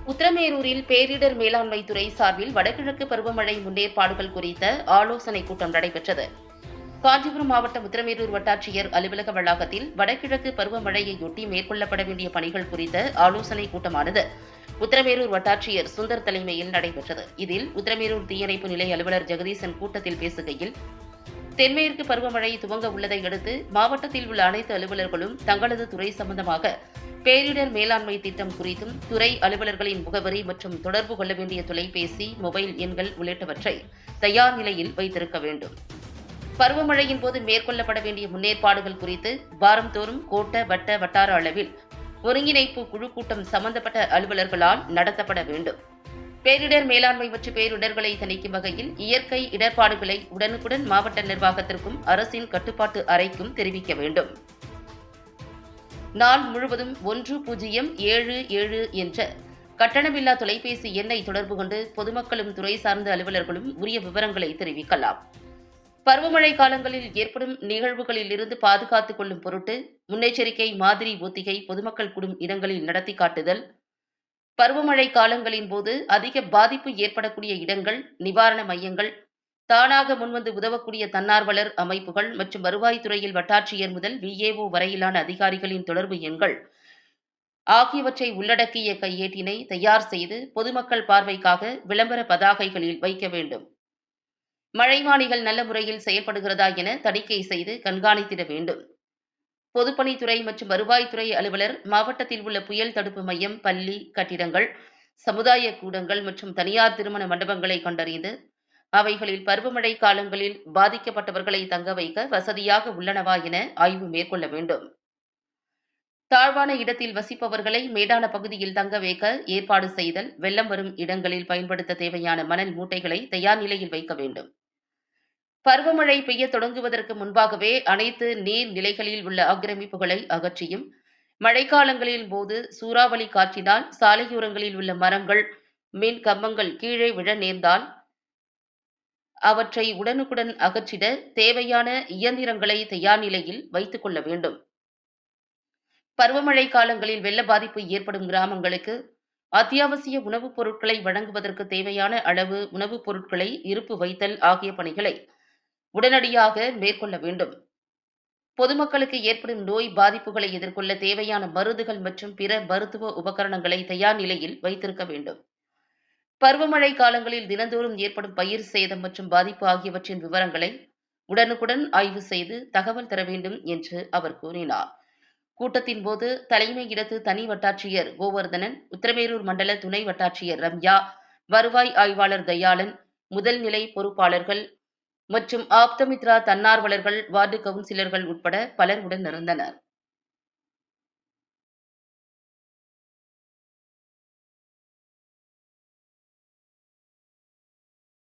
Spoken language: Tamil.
உத்திரமேரூரில் பேரிடர் மேலாண்மை துறை சார்பில் வடகிழக்கு பருவமழை முன்னேற்பாடுகள் குறித்த ஆலோசனைக் கூட்டம் நடைபெற்றது. காஞ்சிபுரம் மாவட்டம் உத்திரமேரூர் வட்டாட்சியர் அலுவலக வளாகத்தில் வடகிழக்கு பருவமழையொட்டி மேற்கொள்ளப்பட வேண்டிய பணிகள் குறித்த ஆலோசனைக் கூட்டமானது உத்திரமேரூர் வட்டாட்சியர் சுந்தர் தலைமையில் நடைபெற்றது. இதில் உத்திரமேரூர் தீயணைப்பு நிலைய அலுவலர் ஜெகதீசன் கூட்டத்தில் பேசுகையில், தென்மேற்கு பருவமழை துவங்க உள்ளதை அடுத்து மாவட்டத்தில் உள்ள அனைத்து அலுவலர்களும் தங்களது துறை சம்பந்தமாக பேரிடர் மேலாண்மை திட்டம் குறித்தும் துறை அலுவலர்களின் முகவரி மற்றும் தொடர்பு கொள்ள வேண்டிய தொலைபேசி, மொபைல் எண்கள் உள்ளிட்டவற்றை தயார் நிலையில் வைத்திருக்க வேண்டும். பருவமழையின் போது மேற்கொள்ளப்பட வேண்டிய முன்னேற்பாடுகள் குறித்து வாரந்தோறும் கோட்ட, வட்ட, வட்டார அளவில் ஒருங்கிணைப்பு குழு கூட்டம் சம்பந்தப்பட்ட அலுவலர்களால் நடத்தப்பட வேண்டும். பேரிடர் மேலாண்மை மற்றும் பேரிடர்களை தணிக்கும் வகையில் இயற்கை இடர்பாடுகளை உடனுக்குடன் மாவட்ட நிர்வாகத்திற்கும் அரசின் கட்டுப்பாட்டு அறைக்கும் தெரிவிக்க வேண்டும். நாள் முழுவதும் 1077 என்ற கட்டணமில்லா தொலைபேசி எண்ணை தொடர்பு கொண்டு பொதுமக்களும் துறை சார்ந்த அலுவலர்களும் உரிய விவரங்களை தெரிவிக்கலாம். பருவமழை காலங்களில் ஏற்படும் நிகழ்வுகளில் இருந்து பாதுகாத்துக் கொள்ளும் பொருட்டு முன்னெச்சரிக்கை மாதிரி ஒத்திகை பொதுமக்கள் கூடும் இடங்களில் நடத்தி காட்டுதல், பருவமழை காலங்களின் போது அதிக பாதிப்பு ஏற்படக்கூடிய இடங்கள், நிவாரண மையங்கள், தானாக முன்வந்து உதவக்கூடிய தன்னார்வலர் அமைப்புகள் மற்றும் வருவாய்த்துறையில் வட்டாட்சியர் முதல் VAO வரையிலான அதிகாரிகளின் தொடர்பு எண்கள் ஆகியவற்றை உள்ளடக்கிய கையேட்டினை தயார் செய்து பொதுமக்கள் பார்வைக்காக விளம்பர பதாகைகளில் வைக்க வேண்டும். மழைமானிகள் நல்ல முறையில் செயல்படுகிறதா என தணிக்கை செய்து கண்காணித்திட வேண்டும். பொதுப்பணித்துறை மற்றும் வருவாய்த்துறை அலுவலர் மாவட்டத்தில் உள்ள புயல் தடுப்பு மையம், பள்ளி, கட்டிடங்கள், சமுதாய கூடங்கள் மற்றும் தனியார் திருமண மண்டபங்களை கண்டறிந்து அவைகளில் பருவமழை காலங்களில் பாதிக்கப்பட்டவர்களை தங்க வைக்க வசதியாக உள்ளனவா என ஆய்வு மேற்கொள்ள வேண்டும். தாழ்வான இடத்தில் வசிப்பவர்களை மேடான பகுதியில் தங்க வைக்க ஏற்பாடு செய்தல், வெள்ளம் வரும் இடங்களில் பயன்படுத்த தேவையான மணல் மூட்டைகளை தயார் நிலையில் வைக்க வேண்டும். பருவமழை பெய்ய தொடங்குவதற்கு முன்பாகவே அனைத்து நீர்நிலைகளில் உள்ள ஆக்கிரமிப்புகளை அகற்றியும், மழைக்காலங்களின் போது சூறாவளி காற்றினால் சாலையோரங்களில் உள்ள மரங்கள், மின் கம்பங்கள் கீழே விழ நேர்ந்தால் அவற்றை உடனுக்குடன் அகற்றிட தேவையான இயந்திரங்களை தயார் நிலையில் வைத்துக் கொள்ள வேண்டும். பருவமழை காலங்களில் வெள்ள பாதிப்பு ஏற்படும் கிராமங்களுக்கு அத்தியாவசிய உணவுப் பொருட்களை வழங்குவதற்கு தேவையான அளவு உணவுப் பொருட்களை இருப்பு வைத்தல் ஆகிய பணிகளை உடனடியாக மேற்கொள்ள வேண்டும். பொதுமக்களுக்கு ஏற்படும் நோய் பாதிப்புகளை எதிர்கொள்ள தேவையான மருந்துகள் மற்றும் பிற மருத்துவ உபகரணங்களை தயார் நிலையில் வைத்திருக்க வேண்டும். பருவமழை காலங்களில் தினந்தோறும் ஏற்படும் பயிர் சேதம் மற்றும் பாதிப்பு ஆகியவற்றின் விவரங்களை உடனுக்குடன் ஆய்வு செய்து தகவல் தர வேண்டும் என்று அவர் கூறினார். கூட்டத்தின் போது தலைமை இடத்து தனி வட்டாட்சியர் கோவர்தனன், உத்திரமேரூர் மண்டல துணை வட்டாட்சியர் ரம்யா, வருவாய் ஆய்வாளர் தயாளன், முதல் நிலை பொறுப்பாளர்கள் மற்றும் ஆப்தமித்ரா தன்னார்வலர்கள், வார்டு கவுன்சிலர்கள் உட்பட பலர் உடன் இருந்தனர்.